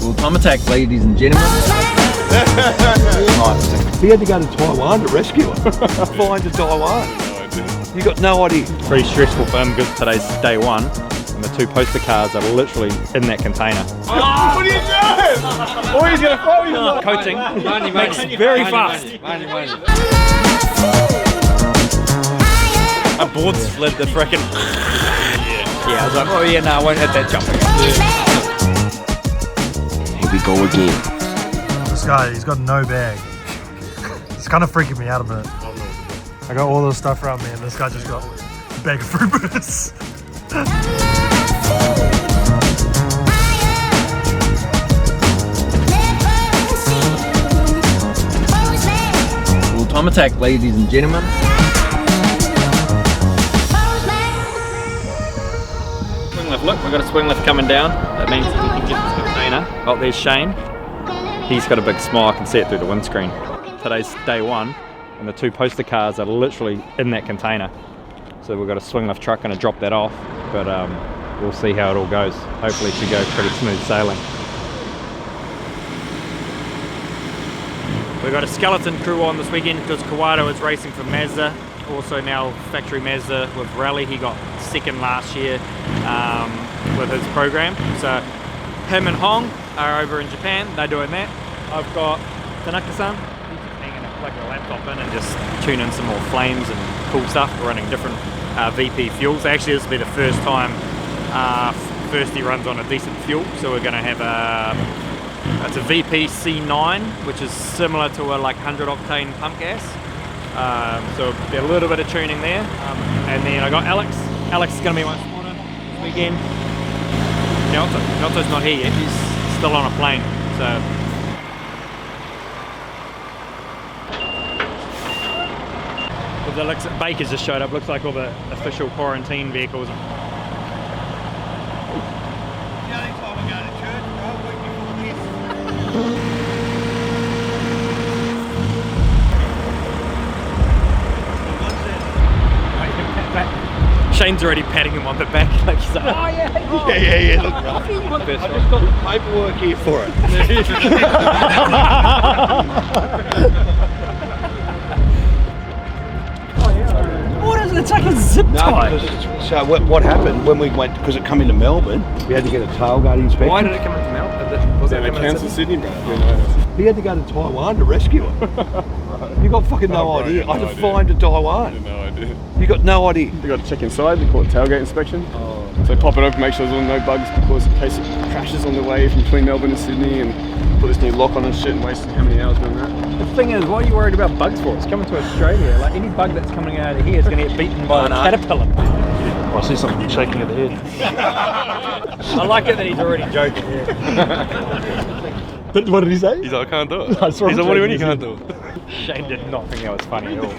Full-time attack, ladies and gentlemen. He had to go to Taiwan to rescue it. Flying to Taiwan. You got no idea. Pretty stressful for him because today's day one and the 2 poster cars are literally in that container. Oh, what are you doing? Oh, he's going to throw you. Coating makes very fast. A board slid the frickin'. Yeah, I was like, oh yeah, no, I won't hit that jump again. Here we go again. This guy, he's got no bag. It's kind of freaking me out a bit. I got all this stuff around me and this guy just got a bag of fruit boots. Full-time attack, ladies and gentlemen. Swing lift, look, we've got a swing lift coming down. That means we can get this container. Oh, there's Shane. He's got a big smile, I can see it through the windscreen. Today's day one, and the 2 poster cars are literally in that container. So we've got a swing lift truck going to drop that off, but we'll see how it all goes. Hopefully it should go pretty smooth sailing. We've got a skeleton crew on this weekend because Kawato is racing for Mazda. Also now factory Mazda with Rally. He got 2nd last year with his program. So him and Hong are over in Japan. They're doing that. I've got Tanaka-san. He's just hanging plugging a laptop in and just tuning some more flames and cool stuff. We're running different VP fuels. Actually, this will be the first time FURSTY runs on a decent fuel. So we're going to have it's a VP C9, which is similar to a like 100 octane pump gas. So a little bit of tuning there. And then I got Alex. Alex is going to be my spotter this weekend. Nelto's not here yet. He's still on a plane. So. Baker's just showed up. Looks like all the official quarantine vehicles. The only time I go to church, bro, week before this. Shane's already patting him on the back. Like he's like, oh yeah. Yeah. Look, I just got the paperwork here for it. It's like a zip tie. So what happened when we went, because it come into Melbourne, we had to get a tailgate inspection. Why did it come into Melbourne? Was it cancelled Sydney, bro? He had to go to Taiwan to rescue it. You got fucking no idea. I had to fly him to Taiwan. No idea. You got no idea. You got to check inside. They call it tailgate inspection. Oh. So pop it open, make sure there's no bugs, because in case it crashes on the way from between Melbourne and Sydney, and put this new lock on and shit, and wasted how many hours doing that. The thing is, what are you worried about bugs for? It's coming to Australia. Like any bug that's coming out of here is going to get beaten by a caterpillar. I see something shaking at the head. I like it that he's already joking. But what did he say? He's like, I can't do it. I saw He's him like, what do you mean you joking. can't do it? Shane did not think that was funny at all.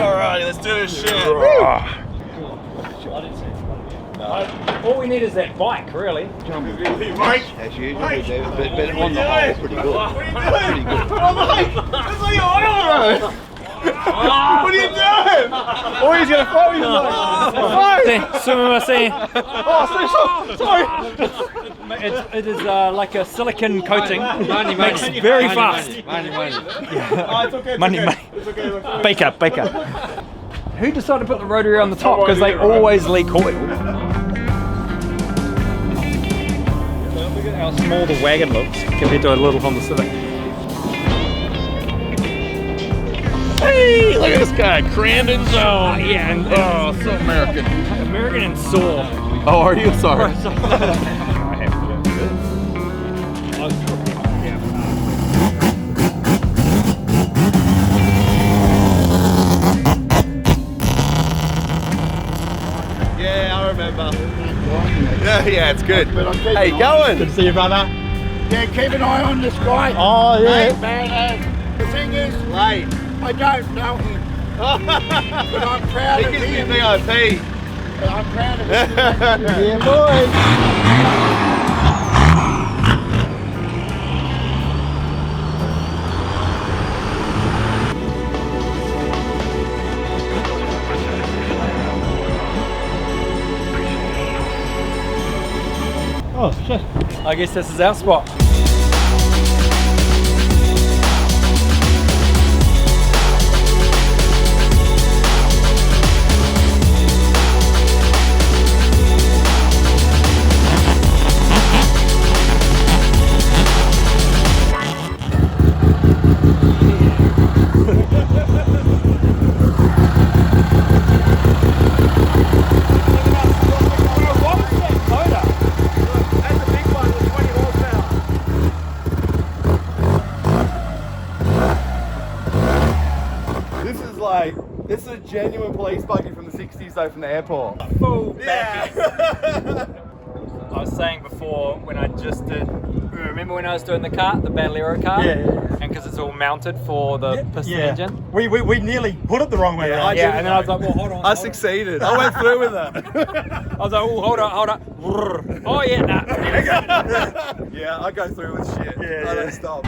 Alright, let's do this shit. All we need is that bike, really. As usual, but on the whole, pretty good. Pretty good. What are you doing? Oh, he's gonna throw you. Sorry. It is like a silicon coating. Makes very fast. Money. Baker. Who decided to put the rotary on the top? Because they always leak oil. Look at how small the wagon looks compared to a little Honda Civic. Hey, look at this guy, Crandon Zone. Yeah, and so American. American and sore. Oh, are you? Sorry. Yeah, I remember. Yeah, it's good. How you going? Good to see you, brother. Yeah, keep an eye on this guy. Oh, yeah. Hey, man, the thing is, I don't know him. But I'm proud He of gives me him. VIP. But I'm proud of him. Yeah, boy. Oh shit. I guess this is our spot. This is a genuine police buggy from the 60s though, from the airport. Full back. I was saying before when I just did, remember when I was doing the cart, the Battlero cart? Yeah. And because it's all mounted for the piston engine. We nearly put it the wrong way. And then I was like, well, hold on. I succeeded. I went through with it. I was like, oh, hold on. Oh yeah, nah. Yeah, I go through with shit. Yeah, I don't stop.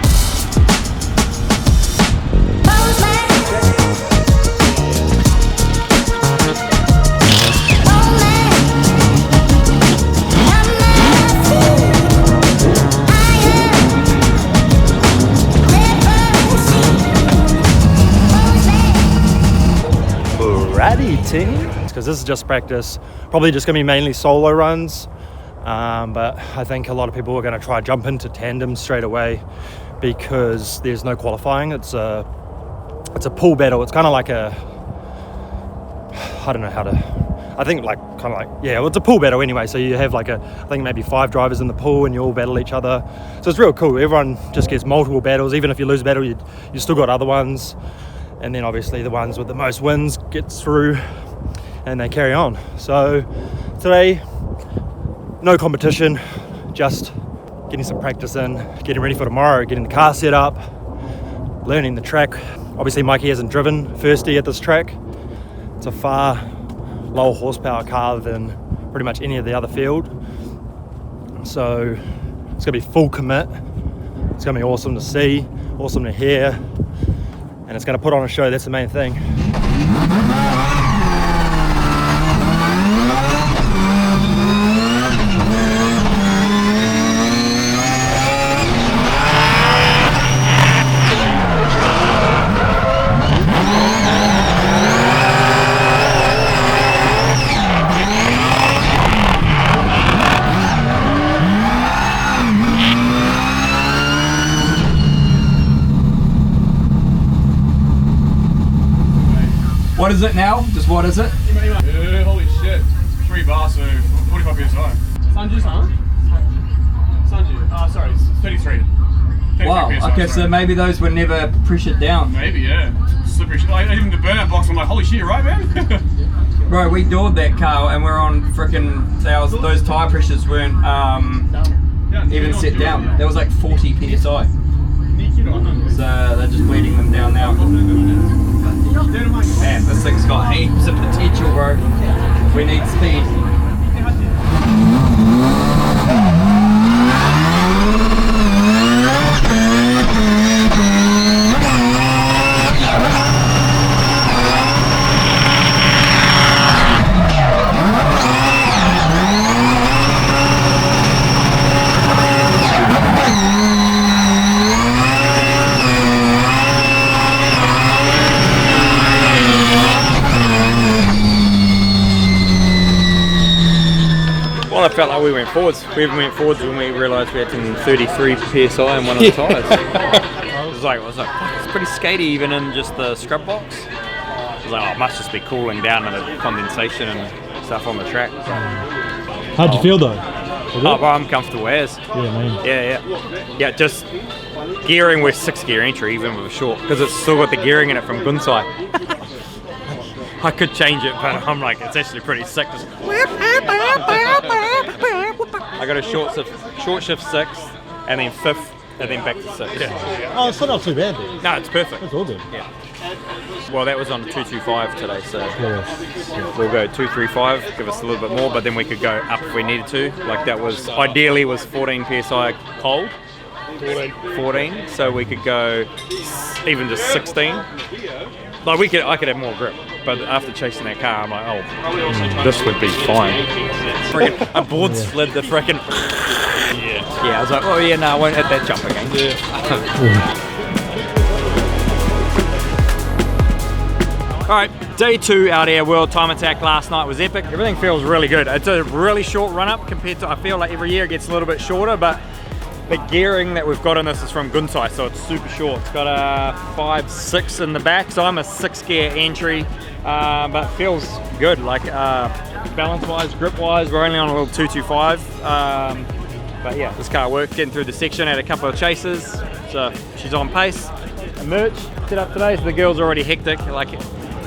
Because this is just practice, probably just going to be mainly solo runs, but I think a lot of people are going to try jump into tandem straight away because there's no qualifying. It's a pool battle. It's kind of like a, I don't know how to, I think well, it's a pool battle anyway. So you have I think maybe 5 drivers in the pool and you all battle each other. So it's real cool. Everyone just gets multiple battles. Even if you lose a battle, you still got other ones. And then obviously the ones with the most wins gets through and they carry on. So today, no competition, just getting some practice in, getting ready for tomorrow, getting the car set up, learning the track. Obviously Mikey hasn't driven FURSTY at this track. It's a far lower horsepower car than pretty much any of the other field. So it's gonna be full commit. It's gonna be awesome to see, awesome to hear. And it's going to put on a show, that's the main thing. What is it now? Just what is it? Yeah, holy shit. 3 bars, so 45 PSI. Sanju's, huh? Sanju. Sorry, it's 33. 33 Wow, PSI, okay, sorry. so maybe those were never pressured down. Maybe, yeah. Slippery shit. Even the burnout box, I'm like, holy shit, right, man? Bro, we doored that car and we're on frickin' those tyre pressures weren't even set down. That was like 40 PSI. So they're just bleeding them down now. Man, this thing's got heaps of potential, bro. We need speed. Well, I felt like we went forwards. We even went forwards when we realised we had 33 PSI in one of the tyres. It was like, fuck, it's pretty skatey even in just the scrub box. I was like, oh, it must just be cooling down and the condensation and stuff on the track. How'd you feel though? Oh, well, I'm comfortable as. Yeah, man. Yeah, just gearing with 6-gear entry, even with a short, because it's still got the gearing in it from Gunsai. I could change it, but I'm like, it's actually pretty sick. Just I got a short shift 6th, and then 5th, and then back to 6th. Yeah. Oh, it's not too bad then. No, it's perfect. It's all good. Yeah. Well, that was on 225 today, so Yeah. we'll go 235, give us a little bit more, but then we could go up if we needed to. Like that was, ideally was 14 PSI cold. 14, so we could go even just 16. Like I could have more grip, but after chasing that car, I'm like, oh, this would be fine. I board slid the frickin'. Yeah, I was like, oh yeah, no, I won't hit that jump again. Alright, day 2 out here, World Time Attack last night was epic. Everything feels really good. It's a really short run up compared to, I feel like every year it gets a little bit shorter, but the gearing that we've got in this is from Gunsai, so it's super short. It's got a 5.6 in the back, so I'm a 6 gear entry, but it feels good. Like balance wise, grip wise, we're only on a little 225. But yeah, this car worked, getting through the section, had a couple of chases, so she's on pace. A merch set up today, so the girl's already hectic. Like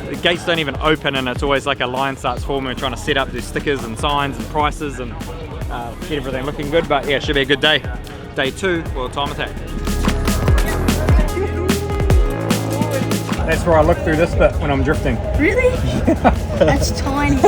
the gates don't even open, and it's always like a line starts forming. We're trying to set up these stickers and signs and prices and get everything looking good. But yeah, it should be a good day. Day 2, World Time Attack. That's where I look through this bit when I'm drifting. Really? That's tiny.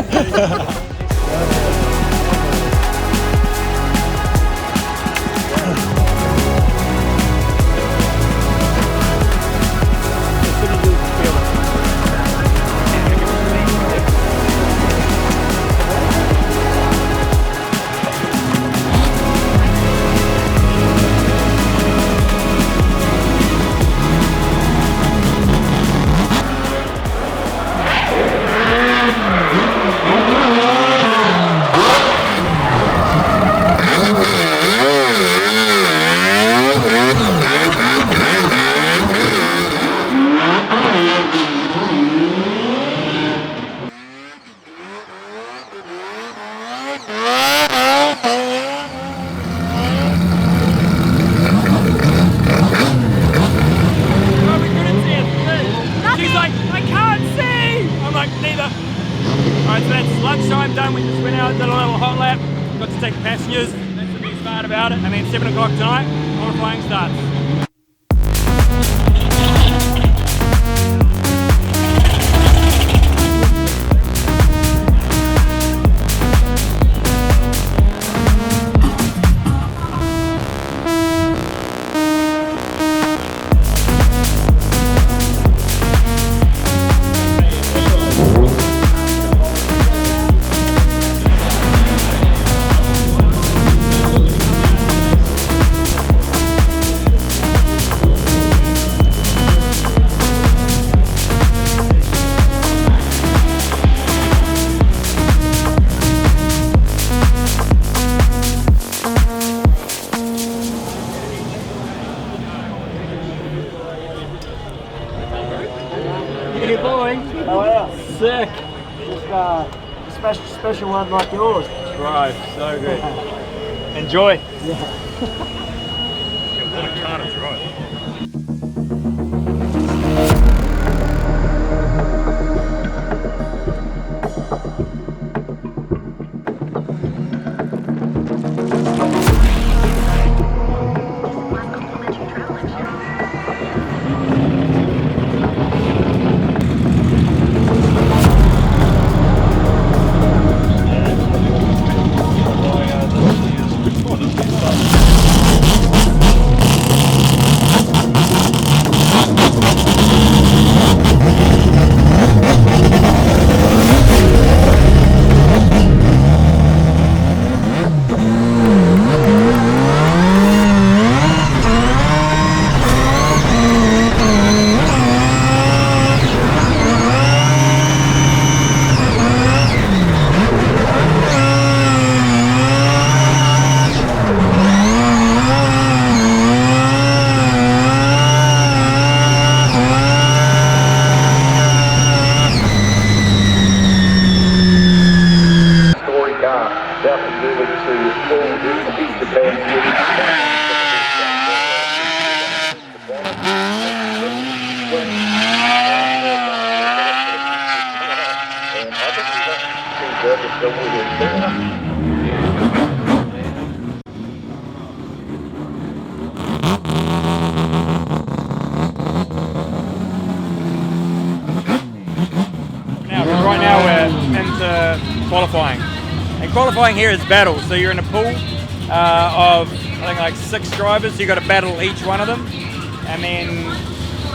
Lunchtime done, we just went out, did a little hot lap, got to take passengers, that's the best part about it, and then 7 o'clock tonight, qualifying starts. Sick. Just special one like yours. Right, so good. Enjoy. Yeah. What a car to drive. Right now we're into qualifying, and qualifying here is battles. So you're in a pool of I think like 6 drivers. So you got to battle each one of them, and then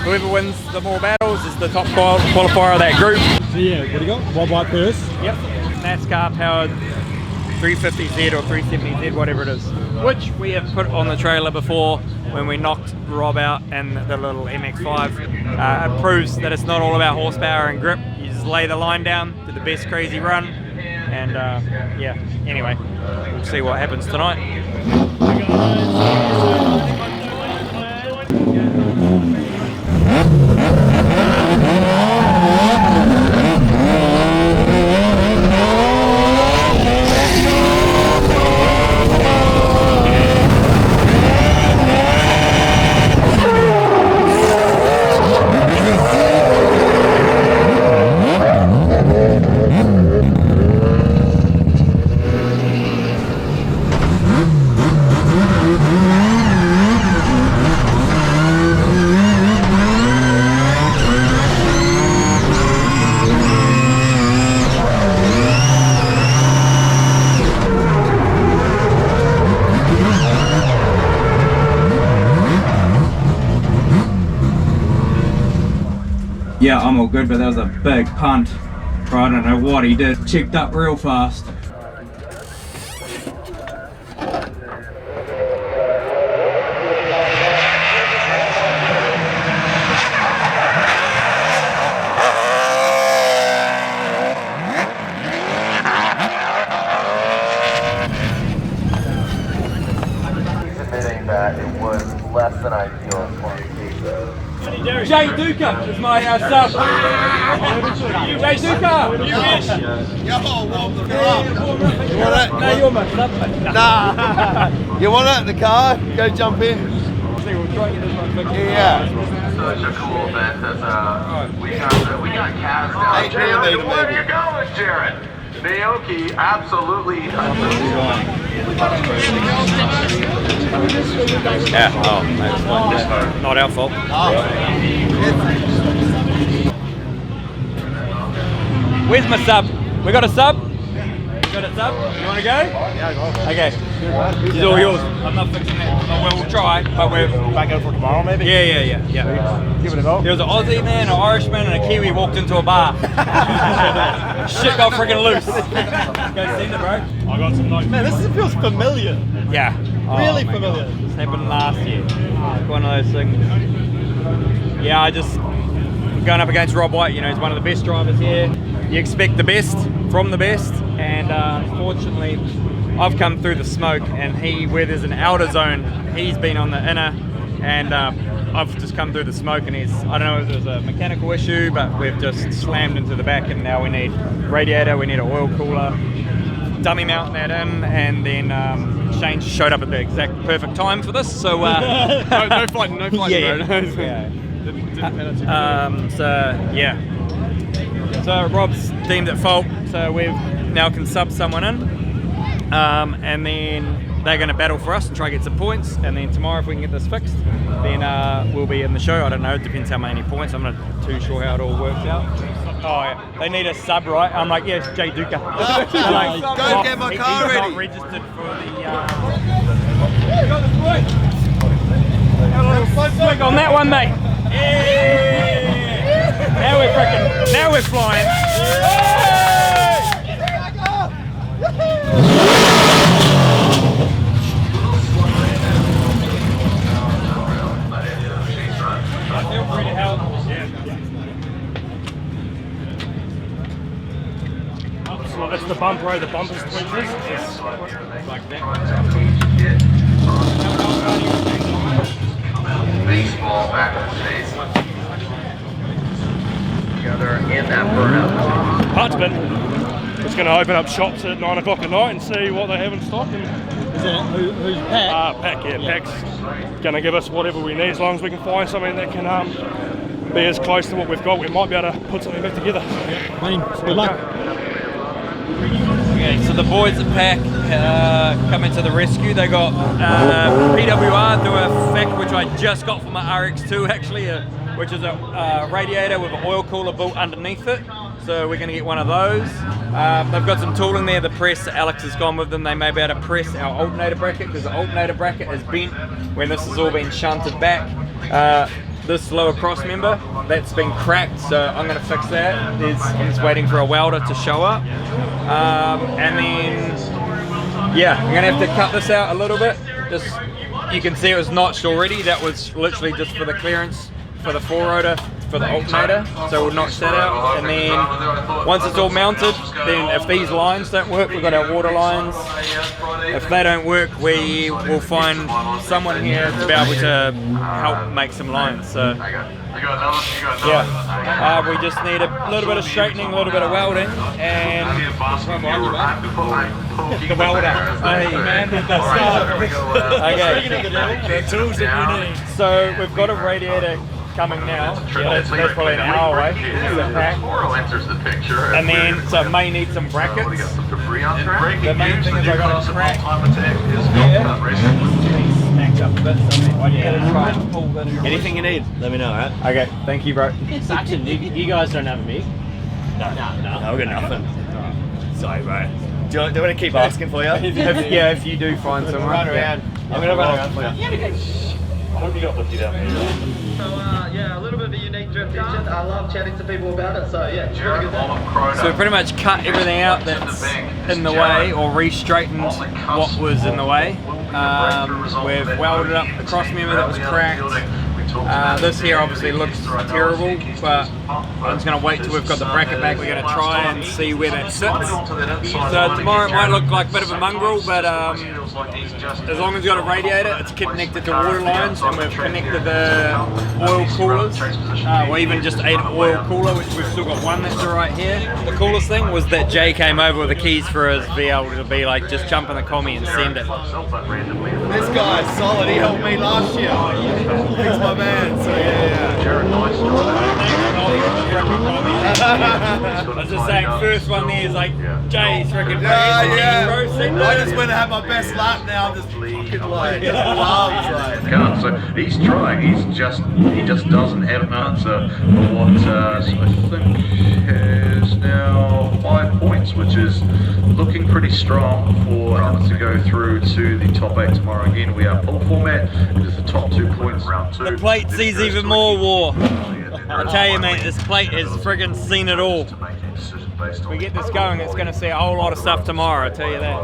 whoever wins the more battles is the top qualifier of that group. So yeah, what do you got? One white first. Yep, NASCAR powered 350Z or 370Z, whatever it is, which we have put on the trailer before when we knocked Rob out and the little MX-5. It proves that it's not all about horsepower and grip. You just lay the line down, do the best crazy run, and yeah, anyway, we'll see what happens tonight. Yeah, I'm all good, but that was a big punt. I don't know what he did. Checked up real fast. Admitting that it was less than ideal for me. Jay Duca is my sub. Jay Duca! You wish! Yo, warm the car. You want it? No, you're my sub, mate. Nah. You want it in the car? Go jump in. We'll try and get this one fixed. Yeah. Such a cool event as we got Cavs down. Jared, where are you going, Jared? Naoki, absolutely. Yeah, oh, not our fault. Where's my sub? We got a sub? You got a sub? You want to go? Yeah, go. Okay. It's all yours. I'm not fixing that. Well, we'll try, but we're Back out for tomorrow, maybe? Yeah. Give it a go. There was an Aussie man, an Irishman, and a Kiwi walked into a bar. Shit got freaking loose. Go send it, bro. I got some nice. Man, this feels familiar. Yeah. Really my familiar. God. This happened last year. One of those things. Yeah, I just going up against Rob White. You know, he's one of the best drivers here. You expect the best from the best, and unfortunately, I've come through the smoke, and where there's an outer zone, he's been on the inner, and I've just come through the smoke, and I don't know if there's a mechanical issue, but we've just slammed into the back, and now we need radiator, we need an oil cooler, dummy mounting that in, and then Shane showed up at the exact perfect time for this, so no fighting, yeah, bro. yeah. Didn't So yeah, so Rob's deemed at fault, so we've now can sub someone in, and then they're going to battle for us and try to get some points, and then tomorrow if we can get this fixed, then we'll be in the show. I don't know, it depends how many points. I'm not too sure how it all works out. Oh yeah, they need a sub, right? I'm like, yes, Jay Duca. Like, Go get my car he's ready. not registered for the got the point. Got a little swig on that one, mate. Yeah. Now we're flying. Feel free to help. So it's the bump row, the bumper's twinges. Like that. Baseball back in the States. Together in that burnout. Hutchman is going to open up shops at 9 o'clock at night and see what they have in stock. And Is it who's Pat? Pack, yeah, Pack's going to give us whatever we need as long as we can find something that can be as close to what we've got. We might be able to put something back together. Good luck. Okay, so the boys at Pack coming to the rescue. They got PWR do a fact which I just got from my RX2 actually, which is a radiator with an oil cooler built underneath it. So we're going to get one of those. They've got some tool in there, the press. Alex has gone with them. They may be able to press our alternator bracket because the alternator bracket is bent when this has all been shunted back. This lower cross member, that's been cracked, so I'm going to fix that. I'm just waiting for a welder to show up. And then Yeah, I'm gonna have to cut this out a little bit. Just, you can see it was notched already. That was literally just for the clearance for the 4-rotor, for the alternator. So we'll notch that out, and then once it's all mounted, then if these lines don't work, we've got our water lines. If they don't work, we will find someone here to be able to help make some lines. So yeah, we just need a little bit of straightening, a little bit of welding, and the welder. Hey man, okay. The tools that we need. So we've got a radiator coming now. That's probably an hour away. And then, so I may need some brackets. The main thing is I got a crack. Anything you need, let me know, alright? Okay, thank you, bro. Saxon, you guys don't have a mic? No, we got nothing. Sorry, bro. Do you want to keep asking for you? If you do find someone. Run around. I'm gonna run around for you. I hope you got lifted out here. So yeah, a little bit of a unique drift engine. I love chatting to people about it, so yeah, it's really good. So we pretty much cut everything out that's in the way, or re-straightened what was in the way. We've welded up the cross member that was cracked. This here obviously looks terrible, but I'm just going to wait till we've got the bracket back. We're going to try and see where that sits. So tomorrow it might look like a bit of a mongrel, but as long as you've got a radiator, it's connected to water lines, and we've connected the oil coolers, or even just an oil cooler, which we've still got one that's right here. The coolest thing was that Jay came over with the keys for us to be able to be like, just jump in the commie and send it. This guy's solid, he helped me last year. He's my man, so yeah. I was just saying, first one there is like Jay's freaking I just went to have my best lap now, I'm just fucking like, So he's trying, he just doesn't have an answer for what I think has now 5 points, which is looking pretty strong for us to go through to the top 8 tomorrow. Again, we are pull format, it is the top 2 points, round 2. The plate sees even more war. I tell you mate, this plate has friggin' seen it all. If we get this going, it's going to see a whole lot of stuff tomorrow, I tell you that.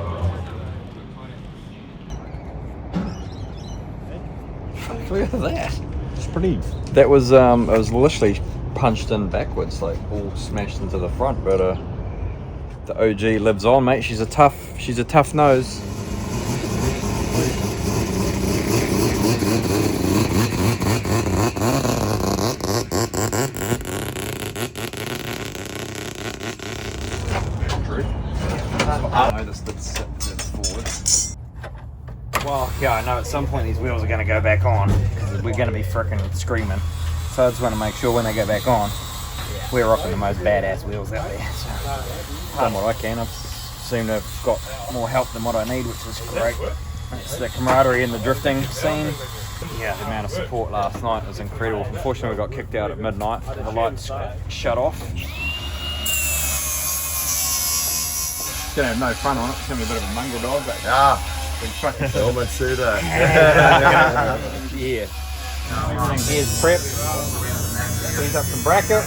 Look at that. It's pretty. That was it was literally punched in backwards, like all smashed into the front, but the OG lives on, mate. She's a tough nose. I noticed it's forward. Well, yeah, I know at some point these wheels are going to go back on because we're going to be frickin' screaming. So I just want to make sure when they go back on, we're rocking the most badass wheels out there. So, done what I can. I've seemed to have got more help than what I need, which is great. It's the camaraderie in the drifting scene. Yeah, the amount of support last night was incredible. Unfortunately, we got kicked out at midnight. The lights shut off. It's going to have no fun on it. It's going to be a bit of a mongrel dog. But almost see that. Yeah. Here's prep. Cleaned up some bracket.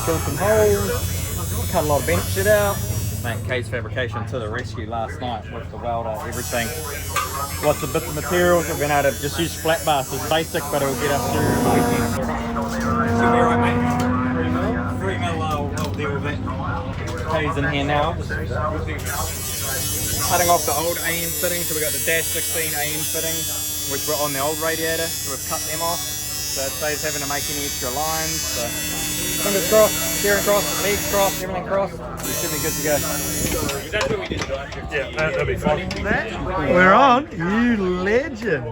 Killed some holes. Cut a lot of bench shit out. Mate, Case Fabrication to the rescue last night with the welder, everything. Lots of bits of materials. We've been able to just use flat bars. It's basic, but it'll get us through the weekend. Should be alright, mate. 3 mil, I'll deal with it. Case in here now. Cutting off the old AM fittings, so we've got the Dash 16 AM fittings, which were on the old radiator, so we've cut them off. So it saves having to make any extra lines. So fingers crossed, steering crossed, legs crossed, everything crossed. We should be good to go. That's what we did last year. Yeah, that'll be fun. We're on, you legend.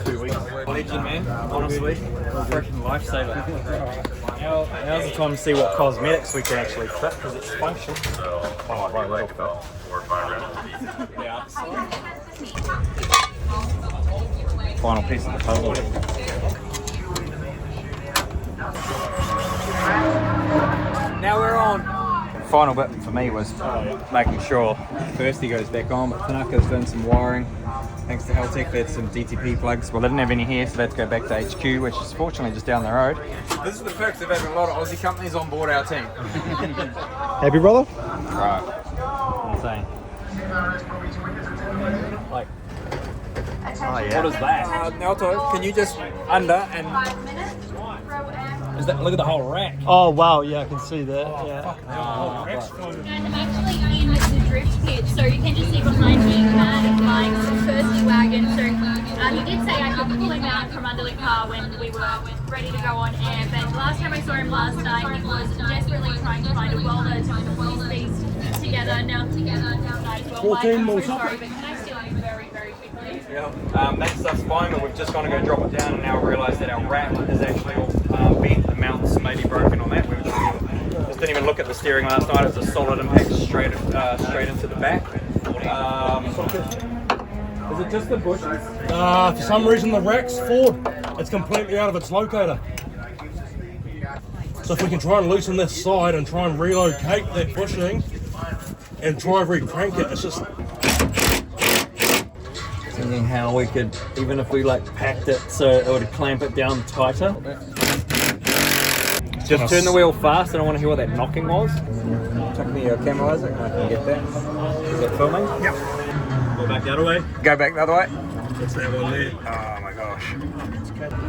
2 weeks. Legend, man, honestly. Freaking lifesaver. Now's the time to see what cosmetics we can actually fit, because it's functional. Oh, right, that'll fit. Yeah. Final piece of the puzzle. Now we're on. Final bit for me was making sure FURSTY goes back on, but Tanaka's doing some wiring. Thanks to Heltec, they had some DTP plugs. Well, they didn't have any here, so they had to go back to HQ, which is fortunately just down the road. This is the perks of having a lot of Aussie companies on board our team. Happy, brother? Right. Insane. Like, Oh, yeah. what is that? Alto, can you just under and is that? Look at the whole rack. Oh wow, yeah, I can see that. Yeah. Guys, I'm actually in the drift pit, so you can just see behind me Mike's FURSTY Wagon. So he did say I could pull him out from under the car when we were ready to go on air, but last time I saw him last night, he was desperately trying to find a welder to pull these beasts together. Now together tonight as well. 14 Mike, more I'm so sorry, but can I steal you very, very quickly? Yeah. That stuff's fine, but we've just gone to go drop it down and now realised that our rack is actually all bent. The mounts may be broken on that. We just didn't even look at the steering last night. It was a solid impact straight into the back. Is it just the bushes? For some reason the rack's forward. It's completely out of its locator. So if we can try and loosen this side and try and relocate that bushing and try and re-crank it, it's just... Thinking how we could, even if we like packed it so it would clamp it down tighter. Just turn the wheel fast. I don't want to hear what that knocking was. Chuck me your camera, Isaac, and I can get that. Is that filming? Yep. Go back the other way. Go back the other way. That's that one there. Oh my gosh.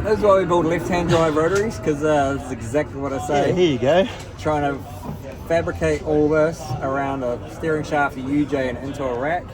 That's why we build left-hand drive rotaries, because that's exactly what I say. Yeah, here you go. Trying to fabricate all this around a steering shaft, a UJ, and into a rack.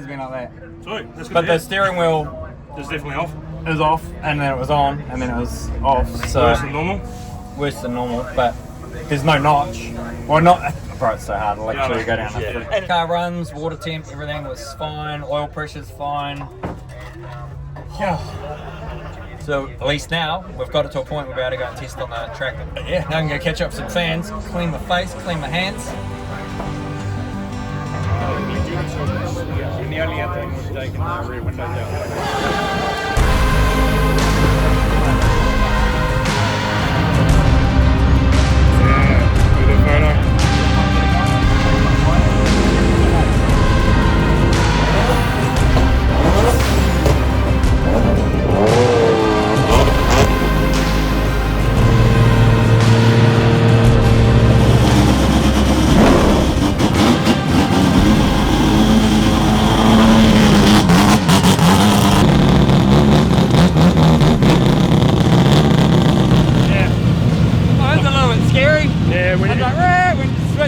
Been like that. Sweet, that's good. But the steering wheel It's definitely off. is off, and then it was on, and then it was off. So Worse than normal. worse than normal, but there's no notch. Well, not. Bro, it's so hard to literally go down. Yeah. And car runs, water temp, everything was fine. Oil pressure's fine. So at least now we've got it to a point where we're able to go and test on the track. But yeah, now I can go catch up some fans, clean my face, clean my hands. And the only other thing was taking the rear windows out.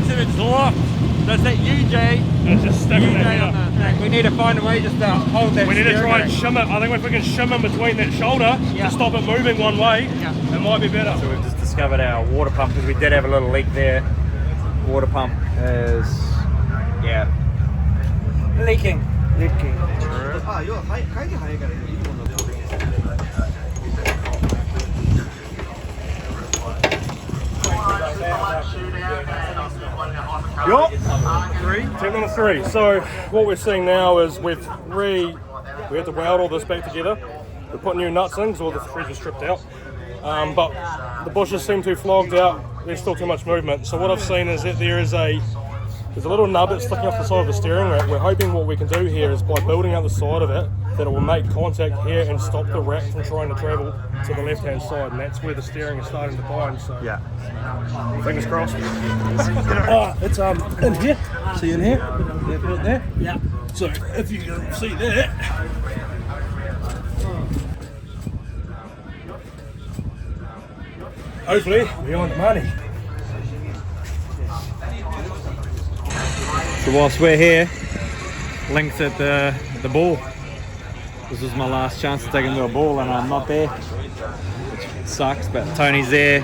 It's locked. That's that UJ. It's just stuck in there. We need to find a way just to hold that. We need to try and shim it. I think if we can shim in between that shoulder to stop it moving one way, it might be better. So we've just discovered our water pump because we did have a little leak there. Water pump is, leaking. Yup. Tip number 3. So what we're seeing now is we had to weld all this back together. We put new nuts in because all the threads are stripped out. But the bushes seem too flogged out. There's still too much movement. So what I've seen is that there's a little nub that's sticking off the side of the steering rack. We're hoping what we can do here is by building out the side of it, that it will make contact here and stop the rack from trying to travel to the left-hand side, and that's where the steering is starting to bind. So fingers crossed. It's in here. See in here? Right there. Yeah. So if you can see that. Hopefully, beyond money. So whilst we're here, Link's at the ball. This was my last chance to take him to a ball and I'm not there, which sucks, but Tony's there.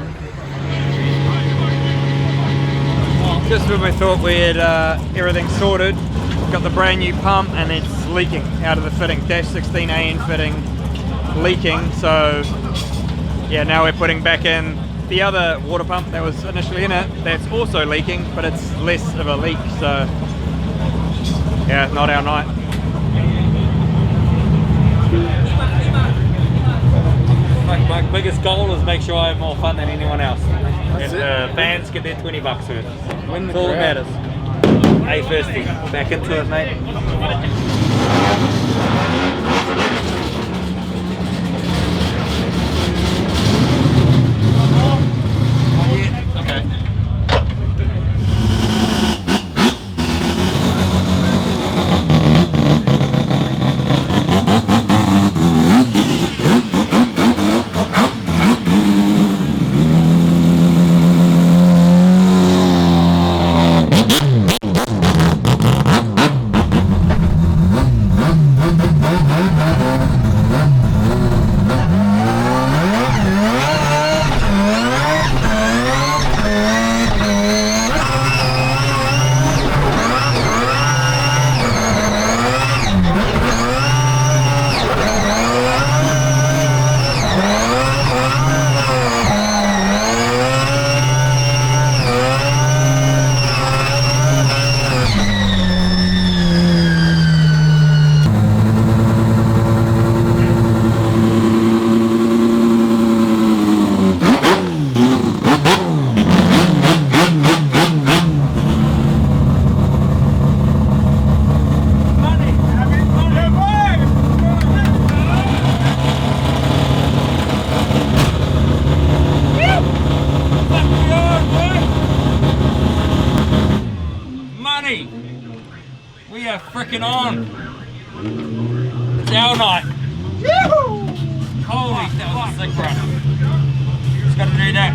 Just when we thought we had everything sorted, got the brand new pump and it's leaking out of the fitting. Dash 16 AN fitting leaking, so Yeah, now we're putting back in the other water pump that was initially in it. That's also leaking, but it's less of a leak, so yeah, not our night. My biggest goal is make sure I have more fun than anyone else. And the fans get their $20 worth. Win the That's all that matters. Hey, Firsty, back into it, mate. We are freaking on. It's our night. Holy, that was a sick run. Just gotta do that.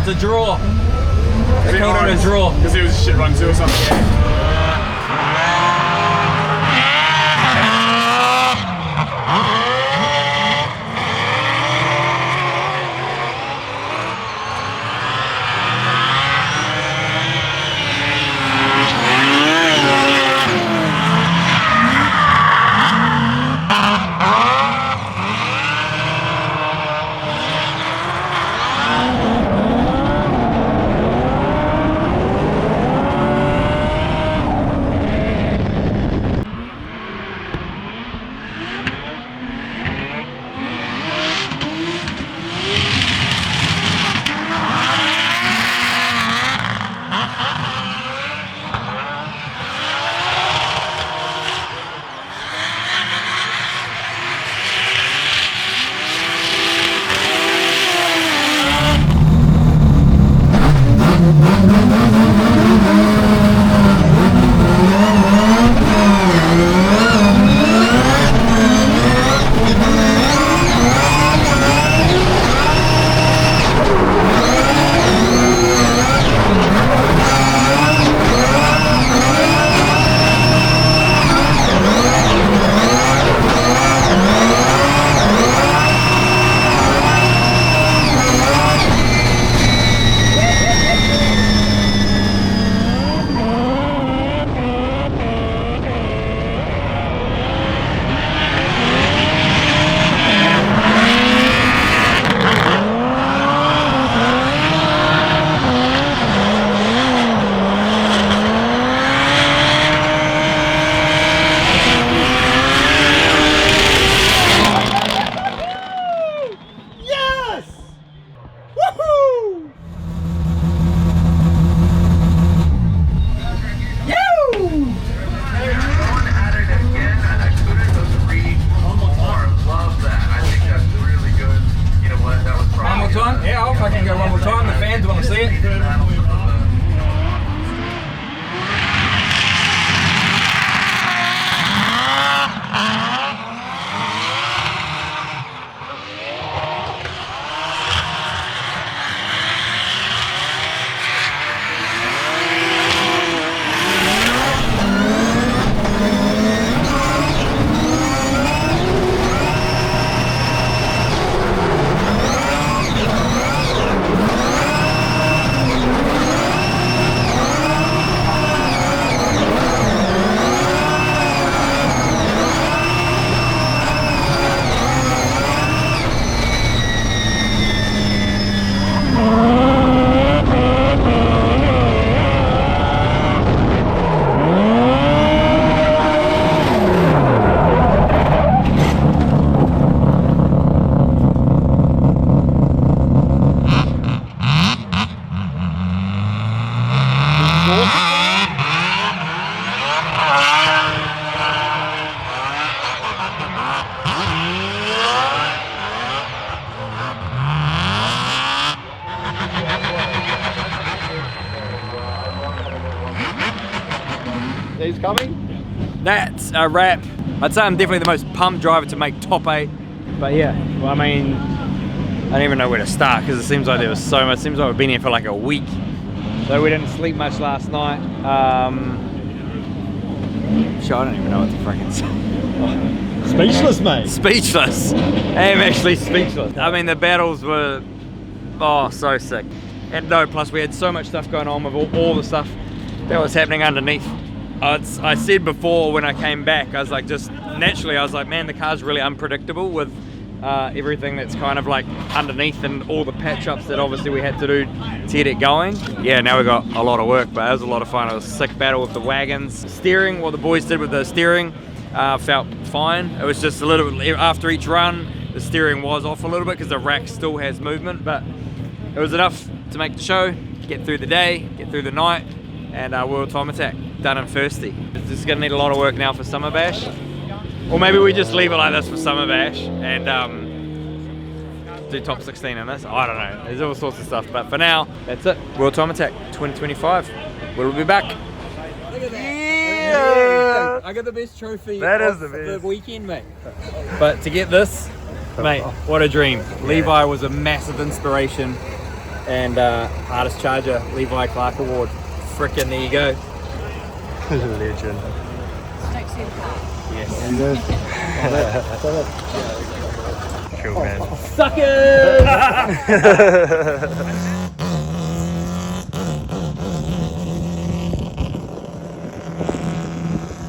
It's a draw. They called it a draw. Because it was a shit run too or something. That's a wrap. I'd say I'm definitely the most pumped driver to make top 8. But yeah, well, I mean, I don't even know where to start because it seems like there was so much. It seems like we've been here for like a week. So we didn't sleep much last night. Sure, I don't even know what to freaking say. Speechless, mate. Speechless. I am actually speechless. I mean, the battles were, oh, so sick. And no, plus we had so much stuff going on with all the stuff that was happening underneath. I said before when I came back, I was like, just naturally, I was like, man, the car's really unpredictable with everything that's kind of like underneath and all the patch ups that obviously we had to do to get it going. Yeah, now we got a lot of work, but it was a lot of fun. It was a sick battle with the wagons. Steering, what the boys did with the steering, felt fine. It was just a little bit, after each run, the steering was off a little bit because the rack still has movement, but it was enough to make the show, get through the day, get through the night, and World Time Attack done in FURSTY. It's just gonna need a lot of work now for Summer Bash. Or maybe we just leave it like this for Summer Bash and do top 16 in this. I don't know, there's all sorts of stuff, but for now, that's it. World Time Attack 2025. We'll be back. Yeah! I got the best trophy of the weekend, mate. But to get this, mate, what a dream. Levi was a massive inspiration, and Hardest Charger, Levi Clark Award. Frickin' there you go. Legend. Yes. Cool, man. Suckers!